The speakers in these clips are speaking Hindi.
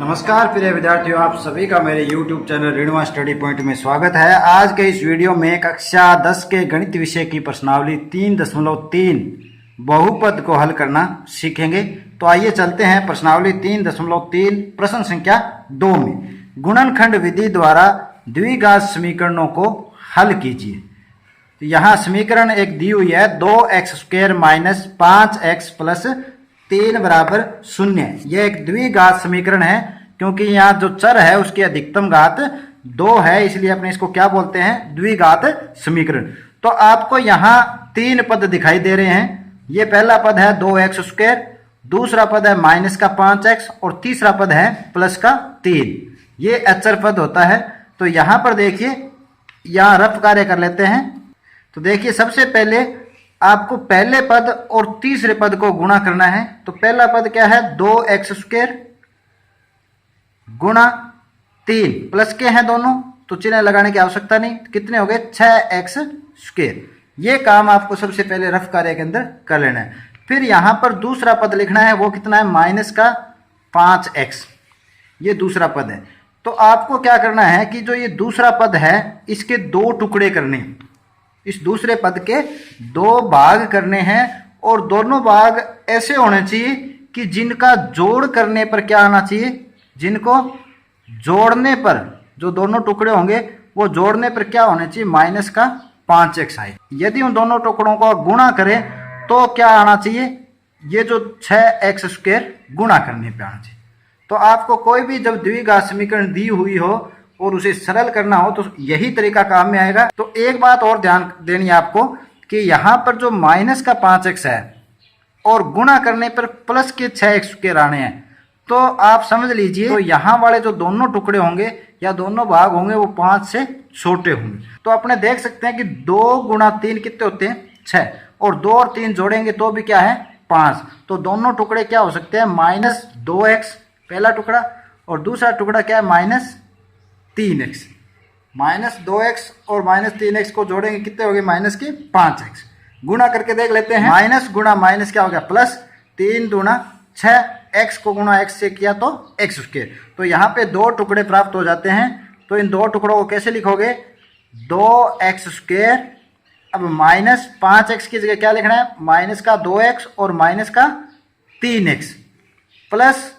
नमस्कार प्रिय विद्यार्थियों, आप सभी का मेरे YouTube चैनल ऋणवा स्टडी पॉइंट में स्वागत है। आज के इस वीडियो में कक्षा 10 के गणित विषय की प्रश्नावली 3.3 बहुपद को हल करना सीखेंगे। तो आइए चलते हैं प्रश्नावली 3.3 प्रश्न संख्या 2 में। गुणनखंड विधि द्वारा द्विघात समीकरणों को हल कीजिए। तो यहाँ समीकरण एक दी हुई है 2x² माइनस 5x प्लस 3 बराबर 0। यह एक द्विघात समीकरण है क्योंकि यहाँ जो चर है उसकी अधिकतम घात 2 है, इसलिए अपने इसको क्या बोलते हैं, द्विघात समीकरण। तो आपको यहाँ 3 पद दिखाई दे रहे हैं। ये पहला पद है 2x², दूसरा पद है माइनस का 5x और तीसरा पद है प्लस का 3। ये अचर पद होता है। तो यहाँ पर देखिए, यहाँ रफ कार्य कर लेते हैं। तो देखिए, सबसे पहले आपको पहले पद और तीसरे पद को गुणा करना है। तो पहला पद क्या है, 2x² गुणा 3 प्लस के हैं दोनों, तो चिन्ह लगाने की आवश्यकता नहीं। कितने हो गए, 6x²। ये काम आपको सबसे पहले रफ कार्य के अंदर कर लेना है। फिर यहां पर दूसरा पद लिखना है, वो कितना है, माइनस का 5x। ये दूसरा पद है। तो आपको क्या करना है कि जो ये दूसरा पद है इसके 2 टुकड़े करने हैं। इस दूसरे पद के 2 भाग करने हैं और दोनों भाग ऐसे होने चाहिए कि जिनका जोड़ करने पर क्या आना चाहिए, जिनको जोड़ने पर जो दोनों टुकड़े होंगे वो जोड़ने पर क्या होने चाहिए, माइनस का 5x आए। यदि उन दोनों टुकड़ों को गुणा करें तो क्या आना चाहिए, ये जो 6x² गुणा करने पर आना चाहिए। तो आपको कोई भी जब द्विघात समीकरण दी हुई हो और उसे सरल करना हो तो यही तरीका काम में आएगा। तो एक बात और ध्यान देनी है आपको कि यहाँ पर जो माइनस का 5x है और गुणा करने पर प्लस के 6x² आने हैं, तो आप समझ लीजिए तो यहाँ वाले जो दोनों टुकड़े होंगे या दोनों भाग होंगे वो 5 से छोटे होंगे। तो अपने देख सकते हैं कि 2 गुणा 3 कितने होते हैं, 6, और 2 और 3 जोड़ेंगे तो भी क्या है, 5। तो दोनों टुकड़े क्या हो सकते हैं, -2x पहला टुकड़ा और दूसरा टुकड़ा क्या है, -3x। -2x और -3x को जोड़ेंगे कितने हो गए, माइनस के 5x। गुणा करके देख लेते हैं, माइनस गुणा माइनस क्या हो गया, प्लस 3 दूना 6, x को गुणा x से किया तो x²। तो यहाँ पे 2 टुकड़े प्राप्त हो जाते हैं। तो इन 2 टुकड़ों को कैसे लिखोगे, 2x²। अब माइनस 5x की जगह क्या लिखना है, माइनस का 2x और माइनस का 3x प्लस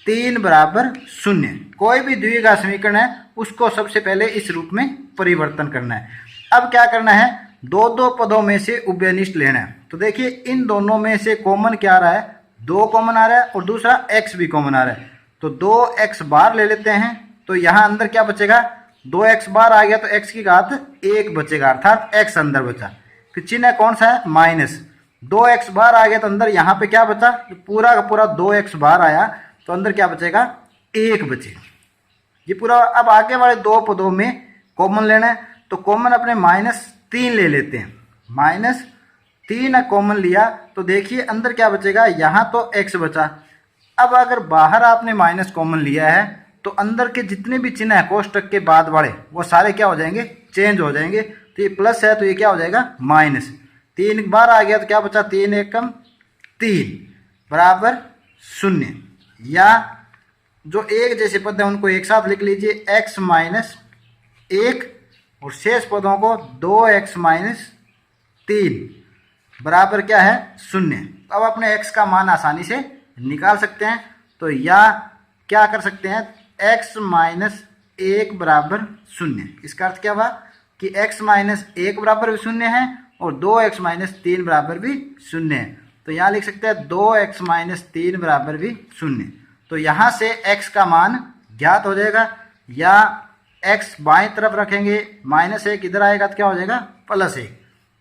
3 बराबर 0। कोई भी द्विघात समीकरण है उसको सबसे पहले इस रूप में परिवर्तन करना है। अब क्या करना है, 2 पदों में से उभयनिष्ठ लेना है। तो देखिए, इन दोनों में से कॉमन क्या आ रहा है, 2 कॉमन आ रहा है और दूसरा x भी कॉमन आ रहा है। तो 2x बार ले लेते हैं। तो यहाँ अंदर क्या बचेगा, 2x बार आ गया तो x की घात 1 बचेगा, अर्थात x अंदर बचा। फिर चिन्ह कौन सा है, माइनस। 2x बार आ गया तो अंदर यहाँ पे क्या बचा, पूरा का पूरा 2x बार आया तो अंदर क्या बचेगा, 1 बचेगा। ये पूरा। अब आगे वाले 2 पदों में कॉमन लेना है। तो कॉमन अपने -3 ले लेते हैं। -3 कॉमन लिया तो देखिए अंदर क्या बचेगा, यहाँ तो x बचा। अब अगर बाहर आपने माइनस कॉमन लिया है तो अंदर के जितने भी चिन्ह है कोष्टक के बाद वाले वो सारे क्या हो जाएंगे, चेंज हो जाएंगे। तो ये प्लस है तो ये क्या हो जाएगा, माइनस। 3 बार आ गया तो क्या बचा, 3 एकम 3 बराबर 0। या जो एक जैसे पद है उनको एक साथ लिख लीजिए, x - 1 और शेष पदों को 2x - 3 बराबर क्या है, 0। अब अपने x का मान आसानी से निकाल सकते हैं। तो या क्या कर सकते हैं, x - 1 बराबर 0। इसका अर्थ क्या हुआ कि x - 1 बराबर भी 0 है और 2x - 3 बराबर भी 0 है। तो यहाँ लिख सकते हैं 2x - 3 बराबर भी 0। तो यहाँ से x का मान ज्ञात हो जाएगा। या x बाएं तरफ रखेंगे, -1 इधर आएगा तो क्या हो जाएगा, +1।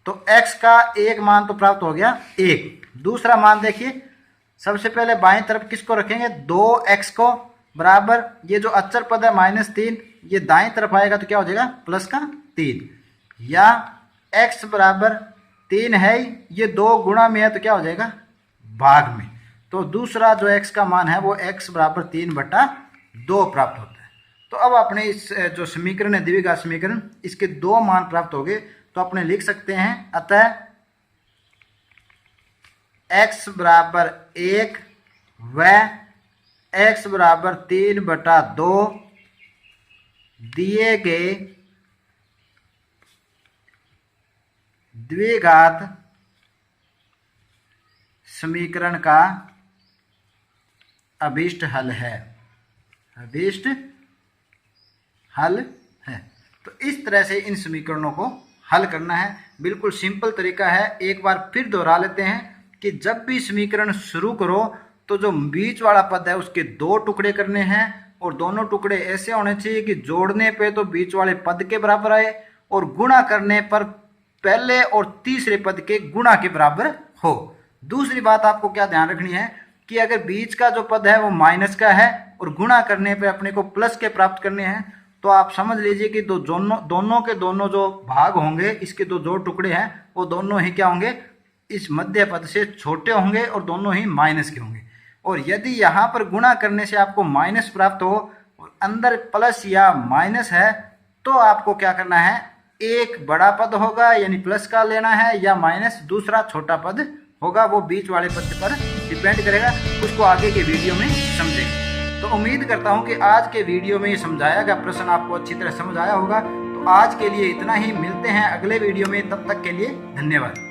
तो x का एक मान तो प्राप्त हो गया 1। दूसरा मान देखिए, सबसे पहले बाएं तरफ किसको रखेंगे, 2x को बराबर ये जो अचर पद है -3, ये दाएं तरफ आएगा तो क्या हो जाएगा, प्लस का 3। या x बराबर 3 है, ये 2 गुणा में है तो क्या हो जाएगा, भाग में। तो दूसरा जो x का मान है वो x बराबर 3/2 प्राप्त होता है। तो अब अपने इस जो समीकरण है द्विघात समीकरण, इसके 2 मान प्राप्त हो गए। तो अपने लिख सकते हैं, अतः x बराबर 1 व x बराबर 3/2 दिए गए द्विघात समीकरण का अभीष्ट हल है। अभीष्ट हल है। तो इस तरह से इन समीकरणों को हल करना है। बिल्कुल सिंपल तरीका है। एक बार फिर दोहरा लेते हैं कि जब भी समीकरण शुरू करो तो जो बीच वाला पद है उसके 2 टुकड़े करने हैं और दोनों टुकड़े ऐसे होने चाहिए कि जोड़ने पे तो बीच वाले पद के बराबर आए और गुणा करने पर पहले और तीसरे पद के गुणा के बराबर हो। दूसरी बात आपको क्या ध्यान रखनी है कि अगर बीच का जो पद है वो माइनस का है और गुणा करने पे अपने को प्लस के प्राप्त करने हैं तो आप समझ लीजिए कि दोनों के दोनों जो भाग होंगे, इसके जो टुकड़े हैं वो दोनों ही क्या होंगे, इस मध्य पद से छोटे होंगे और दोनों ही माइनस के होंगे। और यदि यहाँ पर गुणा करने से आपको माइनस प्राप्त हो और अंदर प्लस या माइनस है तो आपको क्या करना है, एक बड़ा पद होगा यानी प्लस का लेना है या माइनस दूसरा छोटा पद होगा, वो बीच वाले पद पर डिपेंड करेगा। उसको आगे के वीडियो में समझेंगे। तो उम्मीद करता हूं कि आज के वीडियो में समझाया गया प्रश्न आपको अच्छी तरह समझ आया होगा। तो आज के लिए इतना ही, मिलते हैं अगले वीडियो में, तब तक के लिए धन्यवाद।